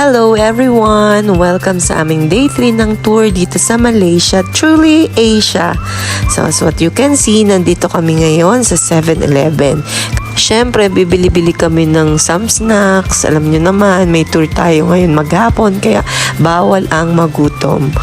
Hello everyone! Welcome sa aming day 3 ng tour dito sa Malaysia, truly Asia. So as what you can see, nandito kami ngayon sa 7-Eleven. Siyempre, bibili-bili kami ng some snacks. Alam nyo naman, may tour tayo ngayon maghapon, kaya bawal ang magutom.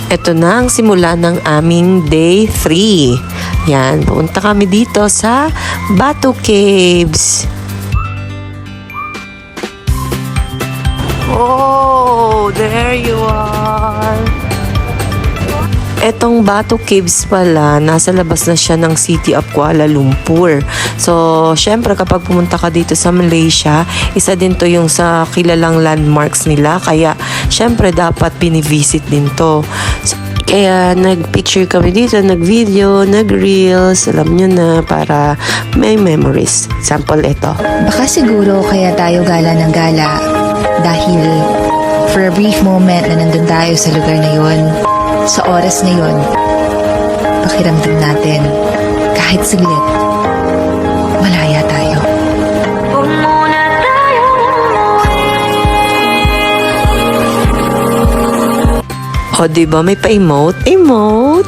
Ito na ang simula ng aming day 3. Yan, pumunta kami dito sa Batu Caves. Oh, there you are. Etong Batu Caves pala, nasa labas na siya ng City of Kuala Lumpur. So, syempre kapag pumunta ka dito sa Malaysia, isa din to yung sa kilalang landmarks nila. Kaya, syempre dapat binivisit din to. So, kaya nag-picture kami dito, nag-video, nag-reels, alam nyo na, para may memories. Sample ito. Baka siguro kaya tayo gala ng gala dahil for a brief moment na nandun tayo sa lugar na yon, sa oras na yon, pakiramdam natin kahit saglit, malaya tayo. O, diba? May pa-emote? Emote!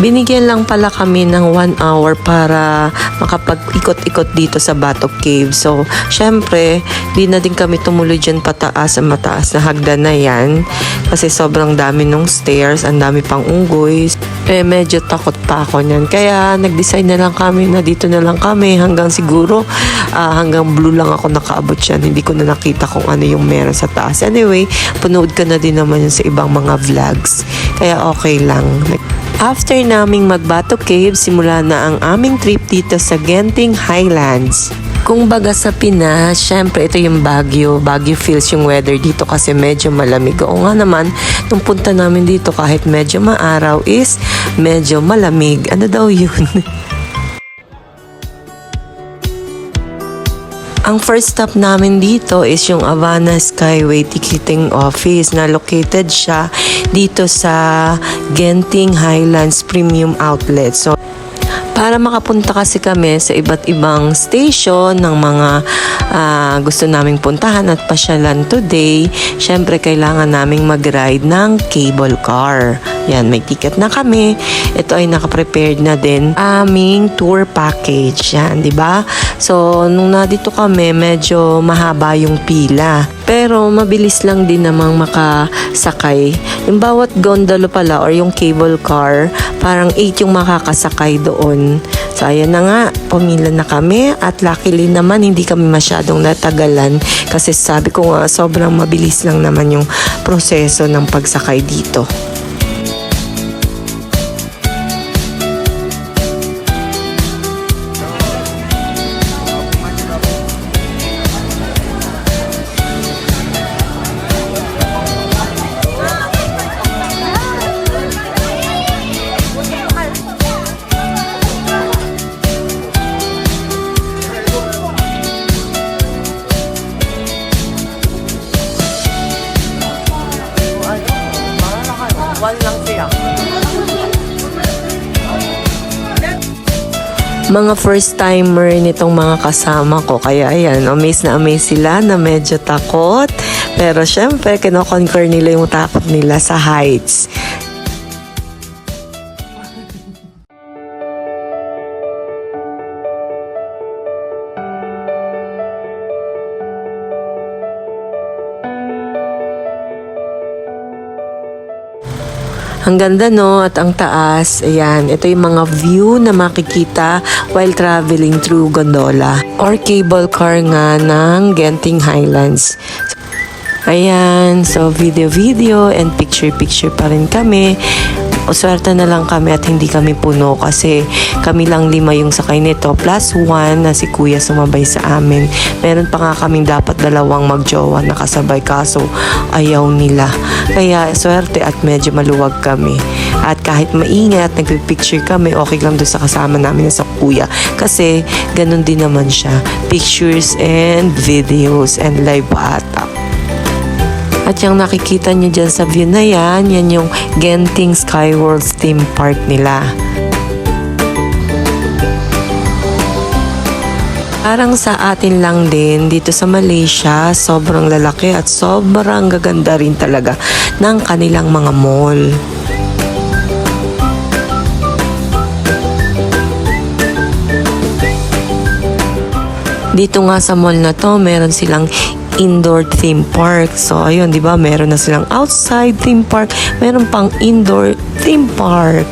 Binigyan lang pala kami ng 1 hour para makapag-ikot-ikot dito sa Batu Cave. So, syempre, di na din kami tumuloy dyan pataas sa mataas na hagdan na yan. Kasi sobrang dami nung stairs, ang dami pang unggoy. Medyo takot pa ako niyan. Kaya, nag-decide na lang kami na dito na lang kami hanggang siguro, hanggang blue lang ako nakaabot yan. Hindi ko na nakita kung ano yung meron sa taas. Anyway, punood ka na din naman yun sa ibang mga vlogs. Kaya okay lang. After naming mag-Batu Cave, simula na ang aming trip dito sa Genting Highlands. Kung baga sa Pinas, syempre ito yung Baguio. Baguio feels yung weather dito kasi medyo malamig. Oo nga naman, nung punta namin dito kahit medyo maaraw is medyo malamig. Ano daw yun? Ang first stop namin dito is yung Avana Skyway Ticketing Office na located siya dito sa Genting Highlands Premium Outlet. So, para makapunta kasi kami sa iba't ibang station ng mga gusto naming puntahan at pasyalan today, syempre kailangan naming mag-ride ng cable car. Yan, may ticket na kami. Ito ay naka-prepared na din aming tour package. Yan, di ba? So, nung nandito kami, medyo mahaba yung pila. Pero, mabilis lang din namang makasakay. Yung bawat gondola pala or yung cable car, parang 8 yung makakasakay doon. So, ayan na nga, pumila na kami at luckily naman hindi kami masyadong natagalan kasi sabi ko nga, sobrang mabilis lang naman yung proseso ng pagsakay dito. Mga first timer nitong mga kasama ko, kaya ayan, amazed na amazed sila na medyo takot, pero syempre kino-conquer nila yung takot nila sa heights. Ang ganda no, at ang taas, ayan, ito yung mga view na makikita while traveling through gondola or cable car nga ng Genting Highlands. Ayan, so video and picture pa rin kami. O swerte na lang kami at hindi kami puno kasi kami lang 5 yung sakay nito plus 1 na si kuya sumabay sa amin. Meron pa nga kaming dapat 2 magjowa nakasabay kaso ayaw nila. Kaya swerte at medyo maluwag kami. At kahit maingay at nagpipicture kami, okay lang doon sa kasama namin sa kuya. Kasi ganun din naman siya. Pictures and videos and live ata. At yung nakikita nyo dyan sa view na yan yung Genting Skyworld Theme Park nila. Parang sa atin lang din dito sa Malaysia, sobrang lalaki at sobrang gaganda rin talaga ng kanilang mga mall. Dito nga sa mall na to, meron silang indoor theme park. So, ayun, di ba? Meron na silang outside theme park. Meron pang indoor theme park.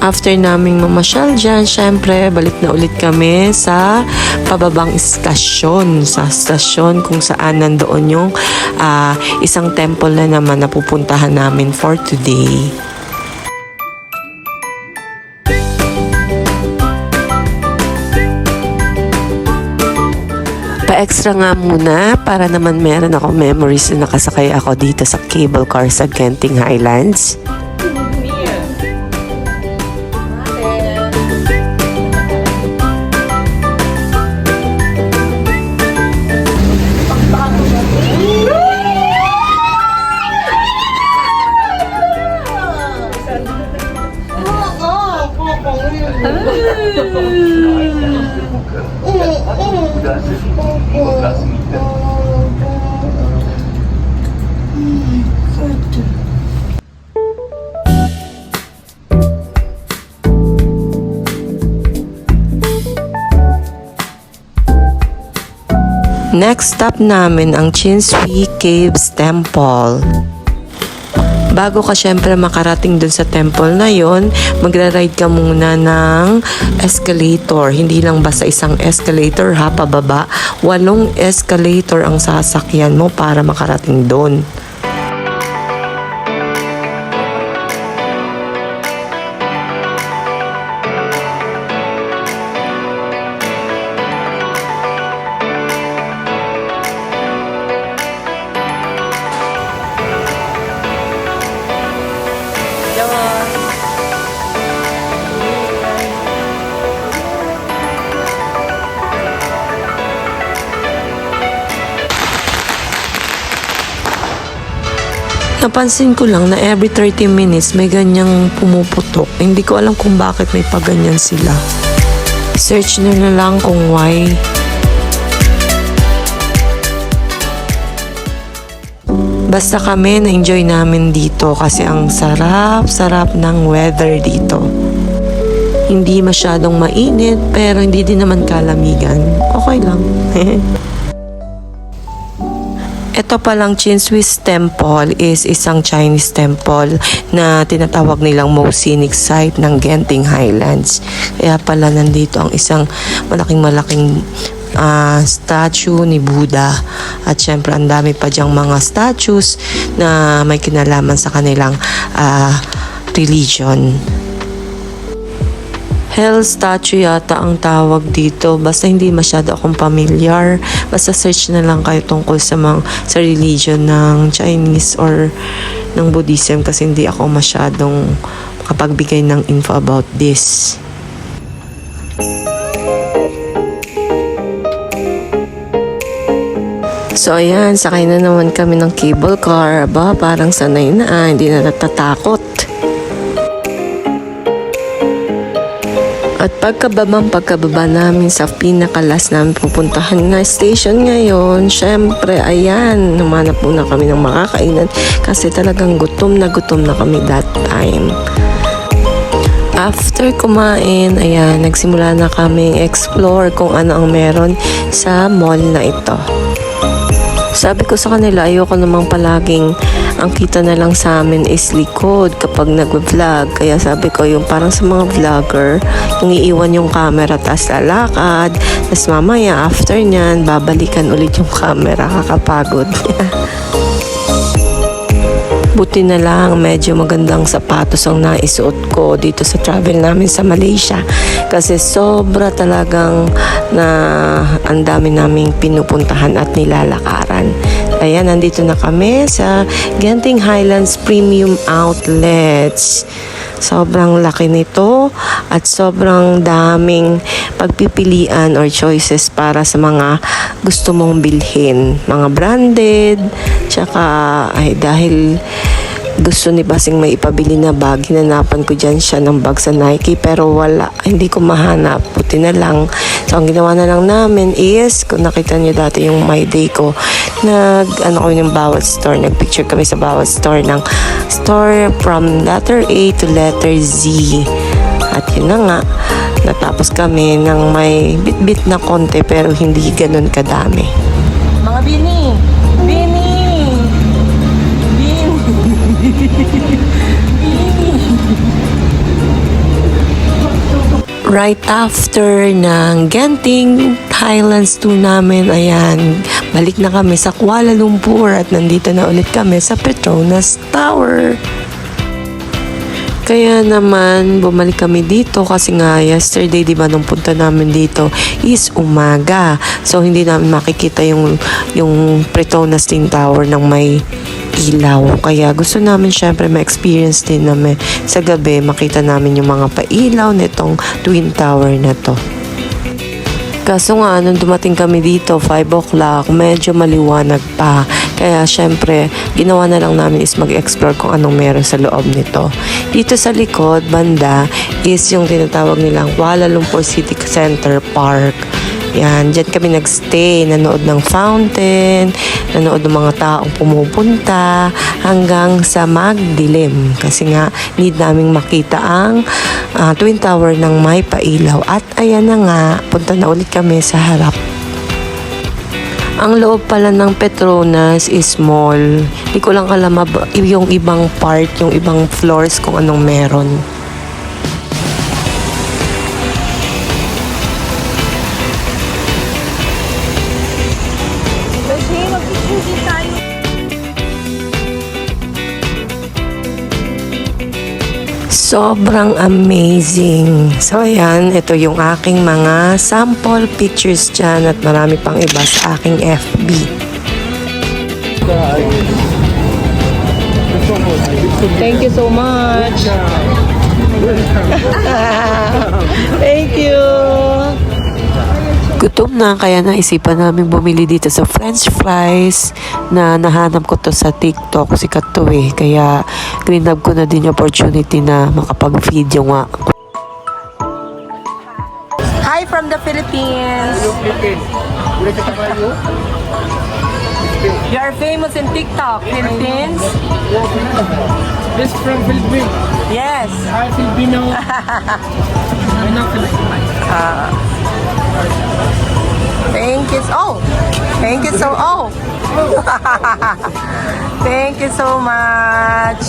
After naming mamasyal dyan, syempre, balik na ulit kami sa pababang istasyon. Sa stasyon kung saan nandoon yung isang temple na naman na pupuntahan namin for today. Pa-extra nga muna para naman meron ako memories na nakasakay ako dito sa cable car sa Genting Highlands. Next stop namin ang Chinsui Caves Temple. Bago ka syempre makarating dun sa temple na yon, magra-ride ka muna ng escalator. Hindi lang basta isang escalator ha, pababa. 8 escalator ang sasakyan mo para makarating dun. Napansin ko lang na every 30 minutes may ganyang pumuputok. Hindi ko alam kung bakit may paganyan sila. Search nyo na lang kung why. Basta kami na-enjoy namin dito kasi ang sarap-sarap ng weather dito. Hindi masyadong mainit pero hindi din naman kalamigan. Okay lang. Ito palang Chinsui Temple is isang Chinese temple na tinatawag nilang most scenic site ng Genting Highlands. Kaya pala nandito ang isang malaking statue ni Buddha. At syempre ang dami pa dyang mga statues na may kinalaman sa kanilang religion. Hell statue yata ang tawag dito. Basta hindi masyado akong familiar. Basta search na lang kayo tungkol sa religion ng Chinese or ng Buddhism kasi hindi ako masyadong makapagbigay ng info about this. So ayan, sakay na naman kami ng cable car. Aba, parang sanay na, hindi na natatakot. At pagkababa namin sa pinakalas namin pupuntahan na station ngayon, syempre, ayan, namanap muna kami ng makakainan kasi talagang gutom na kami that time. After kumain, ayan, nagsimula na kaming explore kung ano ang meron sa mall na ito. Sabi ko sa kanila, ayoko namang palaging ang kita na lang sa amin is likod kapag nag-vlog. Kaya sabi ko, yung parang sa mga vlogger, yung iiwan yung camera tas lalakad. Tas mamaya, after nyan, babalikan ulit yung camera. Kakapagod. Buti na lang, medyo magandang sapatos ang naisuot ko dito sa travel namin sa Malaysia. Kasi sobra talagang na ang dami naming pinupuntahan at nilalakaran. Ayan, nandito na kami sa Genting Highlands Premium Outlets. Sobrang laki nito at sobrang daming pagpipilian or choices para sa mga gusto mong bilhin. Mga branded, tsaka ay dahil Gusto ni Basing may ipabili na bag. Hinanapan ko dyan siya ng bag sa Nike pero wala. Hindi ko mahanap. Puti na lang. So ang ginawa na lang namin is, kung nakita niyo dati yung My Day ko, ko yung bawat store. Nagpicture kami sa bawat store ng store from letter A to letter Z. At yun na nga, natapos kami ng may bit-bit na konti pero hindi ganun kadami. Mga Bini! Bini! Right after ng Genting Highlands 2 namin, ayan, balik na kami sa Kuala Lumpur at nandito na ulit kami sa Petronas Tower. Kaya naman, bumalik kami dito kasi nga yesterday, di ba, nung punta namin dito is umaga. So, hindi namin makikita yung Petronas Twin Tower ng may ilaw. Kaya gusto namin syempre ma-experience din namin sa gabi, makita namin yung mga pailaw nitong Twin Tower na to. Kaso nga, nung dumating kami dito, 5 o'clock, medyo maliwanag pa. Kaya syempre, ginawa na lang namin is mag-explore kung anong meron sa loob nito. Dito sa likod, banda, is yung tinatawag nilang Kuala Lumpur City Center Park. Yan, dyan kami nagstay, nanood ng fountain, nanood ng mga taong pumupunta hanggang sa magdilim. Kasi nga, need naming makita ang Twin Tower ng may pailaw. At ayan na nga, punta na ulit kami sa harap. Ang loob pala ng Petronas is small. Hindi ko lang alam yung ibang part, yung ibang floors kung anong meron. Sobrang amazing. So, ayan, ito yung aking mga sample pictures dyan at marami pang iba sa aking FB. Thank you so much. Thank you. Gutom na, kaya naisipan namin bumili dito sa French fries na nahanap ko to sa TikTok. Sikat to eh. Kaya grinab ko na din yung opportunity na makapag-video nga. Hi from the Philippines. You are famous in TikTok, Philippines? This from Philippines. Yes. Filipino. I'm not Filipino. Thank you. Thank you so. Thank you so much.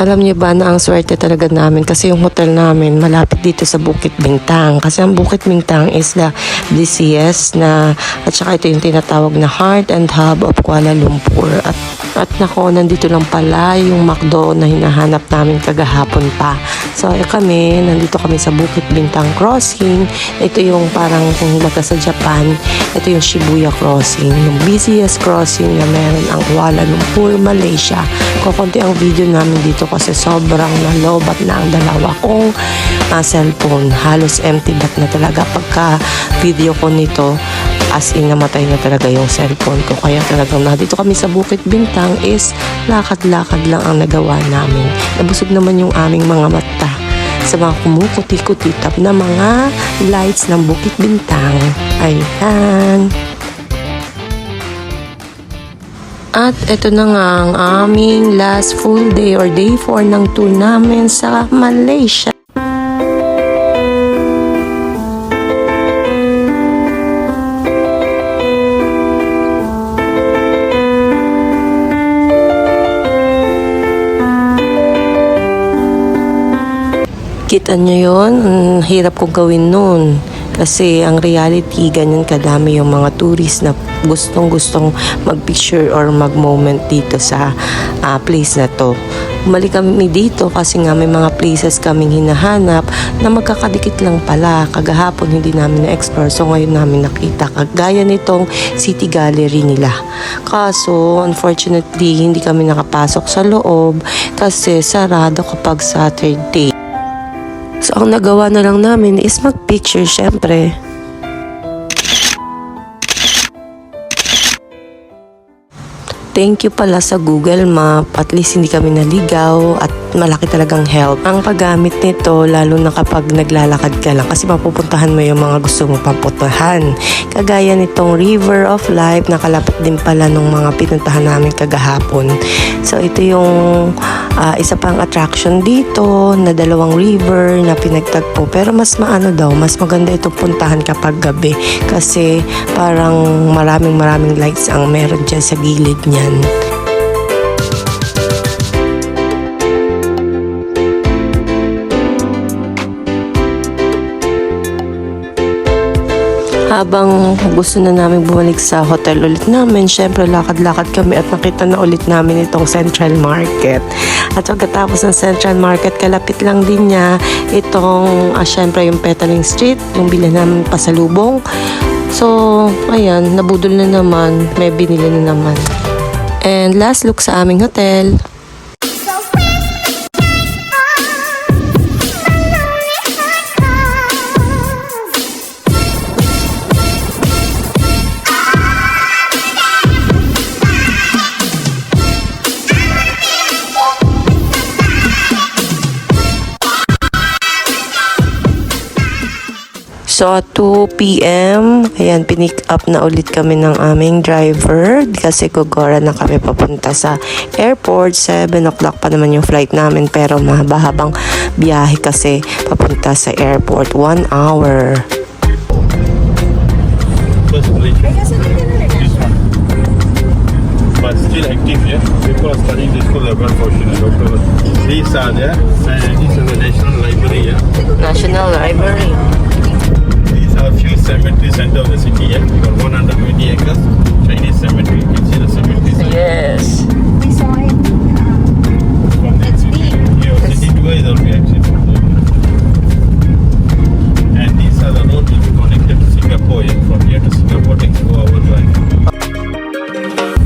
Alam niyo ba na ang swerte talaga namin kasi yung hotel namin malapit dito sa Bukit Bintang. Kasi ang Bukit Bintang is the busiest na at saka ito yung tinatawag na heart and hub of Kuala Lumpur. At nako, nandito lang pala yung McDo na hinahanap namin kagahapon pa. So kami, nandito kami sa Bukit Bintang Crossing. Ito yung parang kung baga sa Japan, ito yung Shibuya Crossing. Yung busiest crossing na meron ang Kuala Lumpur, Malaysia. Kukunti ang video namin dito kasi sobrang nalobat na ang dalawa kong cellphone. Halos empty bat na talaga pagka video ko nito. As in, namatay na talaga yung cellphone ko. Kaya talagang dito kami sa Bukit Bintang is lakad-lakad lang ang nagawa namin. Nabusog naman yung aming mga mata sa mga kumukuti-kutitap na mga lights ng Bukit Bintang. Ayan. At ito na nga ang aming last full day or day 4 ng tour namin sa Malaysia. Kita nyo yun? Ang hirap kong gawin nun. Kasi ang reality, ganyan kadami yung mga tourist na gustong-gustong mag-picture or mag-moment dito sa place na to. Bumalik kami dito kasi nga may mga places kaming hinahanap na magkakadikit lang pala. Kagahapon hindi namin na-explore, so ngayon namin nakita. Kagaya nitong city gallery nila. Kaso, unfortunately, hindi kami nakapasok sa loob kasi sarado kapag Saturday. So, ang nagawa na lang namin is mag-picture, syempre. Thank you pala sa Google Map. At least hindi kami naligaw at malaki talagang help ang paggamit nito, lalo na kapag naglalakad ka lang kasi mapupuntahan mo yung mga gusto mo papuntahan. Kagaya nitong River of Life, nakalapit din pala nung mga pinuntahan namin kagahapon. So ito yung isa pang attraction dito na dalawang river na pinagtagpo. Pero mas mas maganda itong puntahan kapag gabi kasi parang maraming lights ang meron dyan sa gilid niyan. Habang gusto na namin bumalik sa hotel ulit namin, syempre lakad-lakad kami at nakita na ulit namin itong Central Market. At pagkatapos ng Central Market, kalapit lang din niya itong, syempre yung Petaling Street, yung bilhan namin pasalubong. So, ayan, nabudol na naman, may binili na naman. And last look sa aming hotel. So, at 2 p.m., ayan, pinick up na ulit kami ng aming driver kasi gugora na kami papunta sa airport. 7 o'clock pa naman yung flight namin pero mahaba-habang biyahe kasi papunta sa airport. 1 hour. First position. This one. But still active, yeah? People are studying this for level portion. These are there, and this is the National Library, yeah? National Library. These are few cemetery center of the city, yeah? We got 120 acres, Chinese cemetery. You can see the cemetery. Yes. From the city, your city tour is also actually. And these are the roads which connected to Singapore, yeah? From here to Singapore takes 4 hours drive.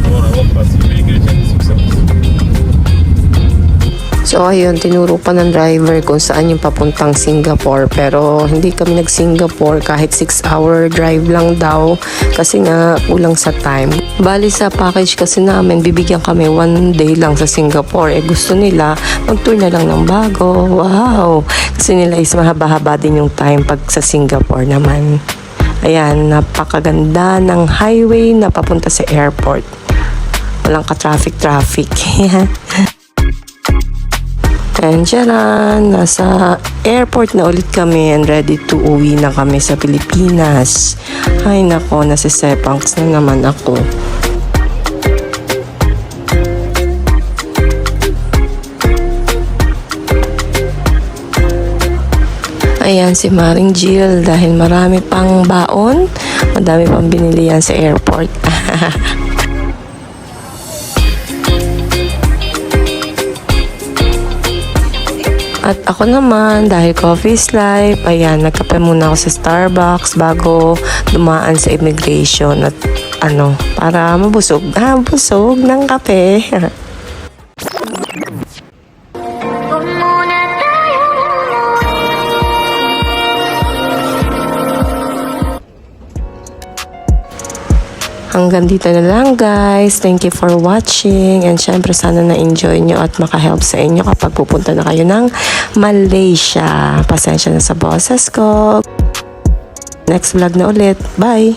4 hours plus immigration, 6 hours. So ayun, tinuro pa ng driver kung saan yung papuntang Singapore. Pero hindi kami nag-Singapore kahit 6-hour drive lang daw kasi nga kulang sa time. Bali sa package kasi namin, bibigyan kami 1 day lang sa Singapore. Gusto nila, mag-tour na lang ng bago. Wow! Kasi nila is mahaba-haba din yung time pag sa Singapore naman. Ayan, napakaganda ng highway na papunta sa airport. Walang ka-traffic. And charan, nasa airport na ulit kami and ready to uwi na kami sa Pilipinas. Ay nako, nasisepangs na naman ako. Ayan si Maring Jill dahil marami pang baon, madami pang binili yan sa airport. At ako naman, dahil coffee is life, ayan, nagkape muna ako sa Starbucks bago dumaan sa immigration at para mabusog. Busog ng kape. Hanggang dito na lang guys. Thank you for watching and syempre sana na-enjoy nyo at makahelp sa inyo kapag pupunta na kayo ng Malaysia. Pasensya na sa boses ko. Next vlog na ulit. Bye!